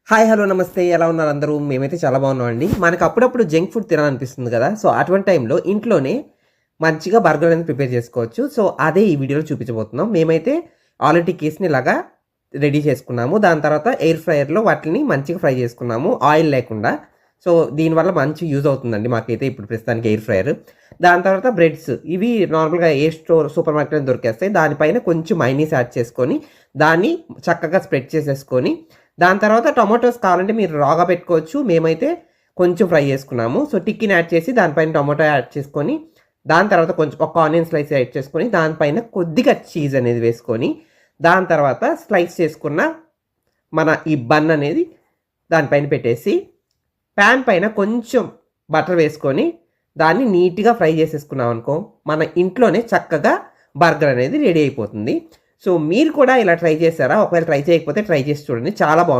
Hi hello నమస్తే ఎలా ఉన్నారు అందరూ? మేమైతే చాలా బాగున్నామండి. మనకు అప్పుడప్పుడు జంక్ ఫుడ్ తినాలనిపిస్తుంది కదా! సో అటువంటి టైంలో ఇంట్లోనే మంచిగా బర్గర్ అనేది ప్రిపేర్ చేసుకోవచ్చు. సో అదే ఈ వీడియోలో చూపించబోతున్నాం. మేమైతే ఆలు టిక్కీస్‌ని ఇలాగా రెడీ చేసుకున్నాము. దాని తర్వాత ఎయిర్ ఫ్రైయర్‌లో వాటిని మంచిగా ఫ్రై చేసుకున్నాము ఆయిల్ లేకుండా. సో దీనివల్ల మంచి యూజ్ అవుతుందండి మాకైతే ఇప్పుడు ప్రస్తుతానికి ఎయిర్ ఫ్రైయర్. దాని తర్వాత బ్రెడ్స్ ఇవి నార్మల్‌గా ఏ సూపర్ మార్కెట్‌లో దొరికేస్తాయి. దానిపైన కొంచెం మయోనీస్ యాడ్ చేసుకొని దాన్ని చక్కగా స్ప్రెడ్ చేసేసుకొని దాని తర్వాత టొమాటోస్ కావాలంటే మీరు రాగా పెట్టుకోవచ్చు. మేమైతే కొంచెం ఫ్రై చేసుకున్నాము. సో టిక్కీని యాడ్ చేసి దానిపైన టొమాటో యాడ్ చేసుకొని దాని తర్వాత కొంచెం ఒక ఆనియన్ స్లైస్ యాడ్ చేసుకొని దానిపైన కొద్దిగా చీజ్ అనేది వేసుకొని దాని తర్వాత స్లైస్ చేసుకున్న మన ఈ బన్ అనేది దానిపైన పెట్టేసి ప్యాన్ పైన కొంచెం బటర్ వేసుకొని దాన్ని నీట్‌గా ఫ్రై చేసేసుకున్నాం అనుకో మన ఇంట్లోనే చక్కగా బర్గర్ అనేది రెడీ అయిపోతుంది. సో మీరు కూడా ఇలా ట్రై చేశారా? ఒకవేళ ట్రై చేయకపోతే ట్రై చేసి చూడండి. చాలా బాగుంటుంది.